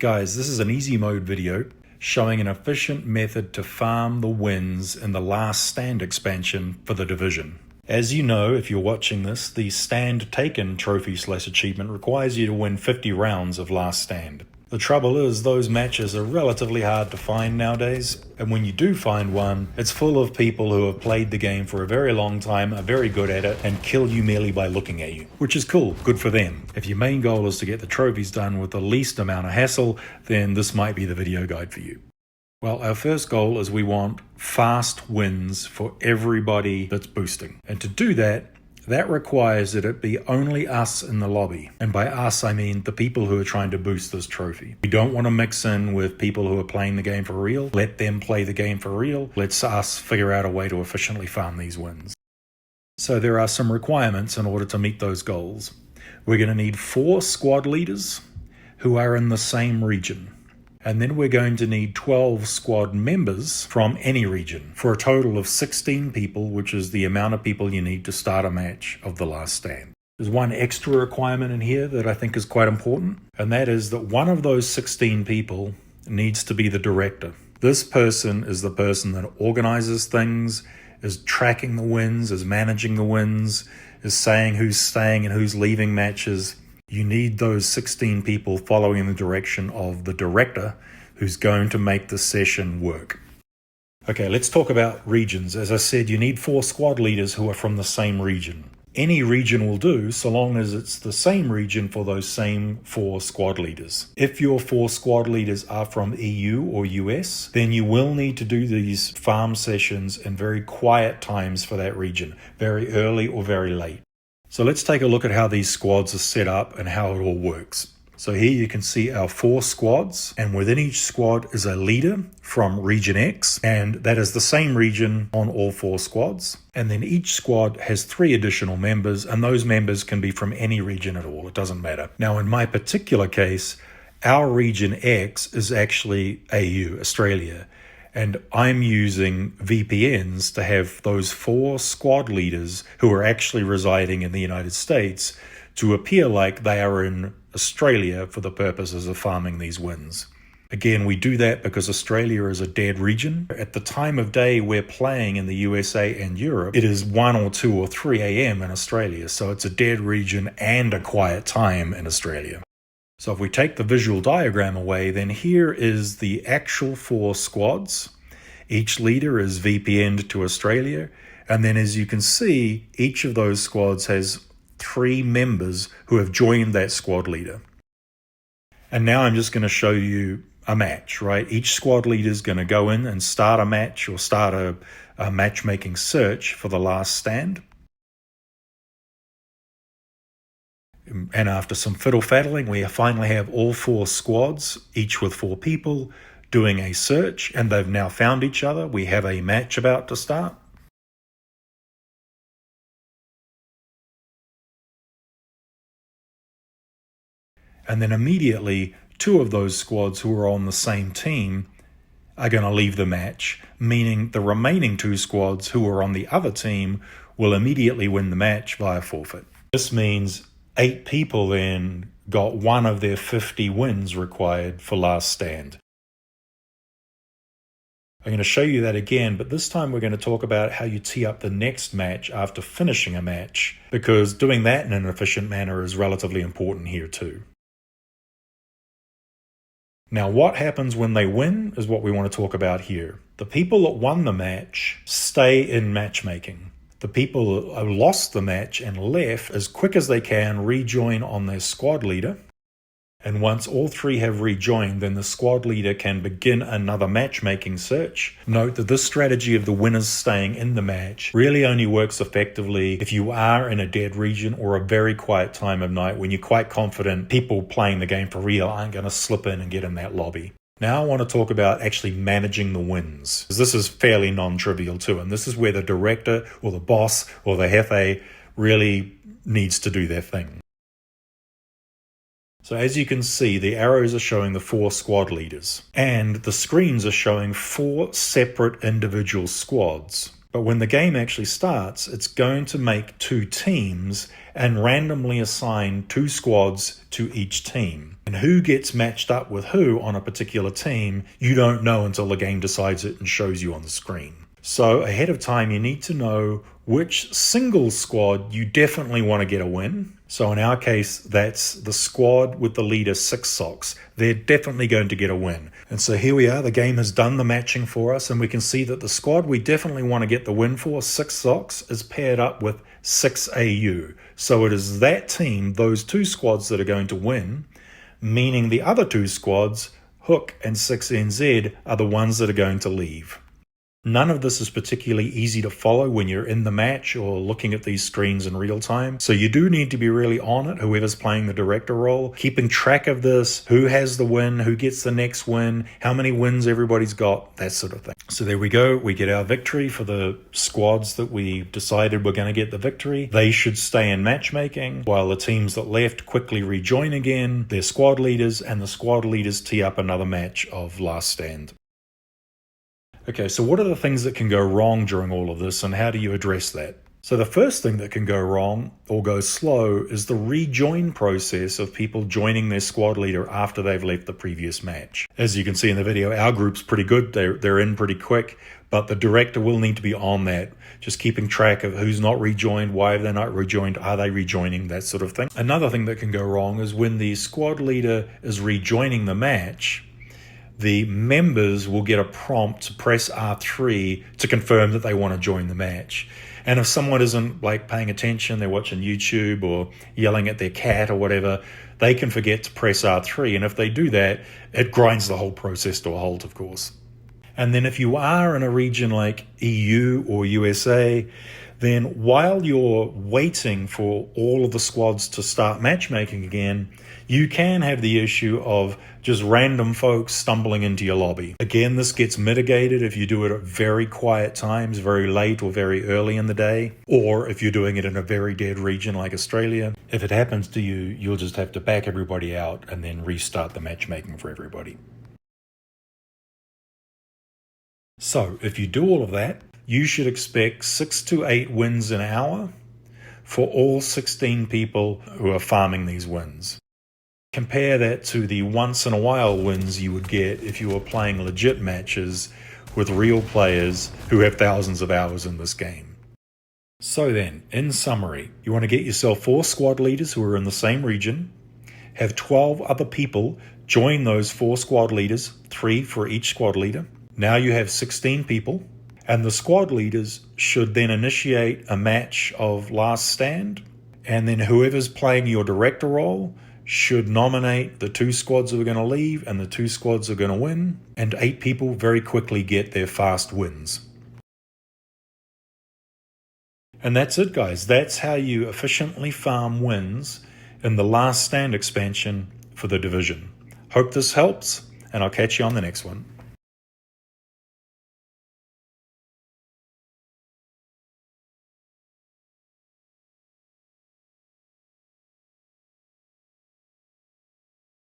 Guys, this is an easy mode video showing an efficient method to farm the wins in the Last Stand expansion for the Division. As you know, if you're watching this, the Stand Taken trophy/achievement requires you to win 50 rounds of Last Stand. The trouble is, those matches are relatively hard to find nowadays, and when you do find one, it's full of people who have played the game for a very long time, are very good at it, and kill you merely by looking at you. Which is cool, good for them. If your main goal is to get the trophies done with the least amount of hassle, then this might be the video guide for you. Well, our first goal is we want fast wins for everybody that's boosting. And to do that requires that it be only us in the lobby. And by us, I mean the people who are trying to boost this trophy. We don't want to mix in with people who are playing the game for real. Let them play the game for real. Let's us figure out a way to efficiently farm these wins. So there are some requirements in order to meet those goals. We're going to need 4 squad leaders who are in the same region. And then we're going to need 12 squad members from any region for a total of 16 people, which is the amount of people you need to start a match of the Last Stand. There's one extra requirement in here that I think is quite important, and that is that one of those 16 people needs to be the director. This person is the person that organizes things, is tracking the wins, is managing the wins, is saying who's staying and who's leaving matches. You need those 16 people following the direction of the director who's going to make the session work. Okay, let's talk about regions. As I said, you need 4 squad leaders who are from the same region. Any region will do, so long as it's the same region for those same 4 squad leaders. If your 4 squad leaders are from EU or US, then you will need to do these farm sessions in very quiet times for that region, very early or very late. So let's take a look at how these squads are set up and how it all works. So here you can see our 4 squads, and within each squad is a leader from region X, and that is the same region on all 4 squads. And then each squad has 3 additional members, and those members can be from any region at all, it doesn't matter. Now in my particular case, our region X is actually AU, Australia. And I'm using VPNs to have those 4 squad leaders who are actually residing in the United States to appear like they are in Australia for the purposes of farming these wins. Again, we do that because Australia is a dead region. At the time of day we're playing in the USA and Europe, it is 1 or 2 or 3 a.m. in Australia. So it's a dead region and a quiet time in Australia. So if we take the visual diagram away, then here is the actual 4 squads. Each leader is VPN'd to Australia. And then as you can see, each of those squads has 3 members who have joined that squad leader. And now I'm just going to show you a match, right? Each squad leader is going to go in and start a match or start a matchmaking search for the Last Stand. And after some fiddle-faddling, we finally have all 4 squads, each with 4 people, doing a search, and they've now found each other. We have a match about to start. And then immediately, 2 of those squads who are on the same team are going to leave the match, meaning the remaining 2 squads who are on the other team will immediately win the match via forfeit. This means 8 people then got one of their 50 wins required for Last Stand. I'm going to show you that again, but this time we're going to talk about how you tee up the next match after finishing a match, because doing that in an efficient manner is relatively important here too. Now, what happens when they win is what we want to talk about here. The people that won the match stay in matchmaking. The people who lost the match and left, as quick as they can, rejoin on their squad leader. And once all 3 have rejoined, then the squad leader can begin another matchmaking search. Note that this strategy of the winners staying in the match really only works effectively if you are in a dead region or a very quiet time of night when you're quite confident people playing the game for real aren't going to slip in and get in that lobby. Now I want to talk about actually managing the wins. This is fairly non-trivial too, and this is where the director or the boss or the jefe really needs to do their thing. So as you can see, the arrows are showing the 4 squad leaders, and the screens are showing 4 separate individual squads. But when the game actually starts, it's going to make 2 teams and randomly assign 2 squads to each team. And who gets matched up with who on a particular team, you don't know until the game decides it and shows you on the screen. So ahead of time, you need to know which single squad you definitely want to get a win. So in our case, that's the squad with the leader 6 Socks. They're definitely going to get a win. And so here we are, the game has done the matching for us, and we can see that the squad we definitely want to get the win for, 6 Socks, is paired up with 6 AU. So it is that team, those 2 squads that are going to win, meaning the other 2 squads, Hook and 6NZ, are the ones that are going to leave. None of this is particularly easy to follow when you're in the match or looking at these screens in real time. So you do need to be really on it, whoever's playing the director role, keeping track of this, who has the win, who gets the next win, how many wins everybody's got, that sort of thing. So there we go. We get our victory for the squads that we decided were going to get the victory. They should stay in matchmaking, while the teams that left quickly rejoin again, their squad leaders, and the squad leaders tee up another match of Last Stand. Okay, so what are the things that can go wrong during all of this, and how do you address that? So the first thing that can go wrong or go slow is the rejoin process of people joining their squad leader after they've left the previous match. As you can see in the video, our group's pretty good. They're in pretty quick, but the director will need to be on that, just keeping track of who's not rejoined, why they're not rejoined, are they rejoining, that sort of thing. Another thing that can go wrong is when the squad leader is rejoining the match, the members will get a prompt to press R3 to confirm that they want to join the match. And if someone isn't paying attention, they're watching YouTube or yelling at their cat or whatever, they can forget to press R3. And if they do that, it grinds the whole process to a halt, of course. And then if you are in a region like EU or USA, then while you're waiting for all of the squads to start matchmaking again, you can have the issue of just random folks stumbling into your lobby. Again, this gets mitigated if you do it at very quiet times, very late or very early in the day, or if you're doing it in a very dead region like Australia. If it happens to you, you'll just have to back everybody out and then restart the matchmaking for everybody. So if you do all of that, you should expect 6 to 8 wins an hour for all 16 people who are farming these wins. Compare that to the once-in-a-while wins you would get if you were playing legit matches with real players who have thousands of hours in this game. So then, in summary, you want to get yourself 4 squad leaders who are in the same region, have 12 other people join those 4 squad leaders, 3 for each squad leader. Now you have 16 people, and the squad leaders should then initiate a match of Last Stand, and then whoever's playing your director role should nominate the 2 squads who are going to leave and the 2 squads who are going to win, and 8 people very quickly get their fast wins. And that's it, guys. That's how you efficiently farm wins in the Last Stand expansion for the Division. Hope this helps, and I'll catch you on the next one.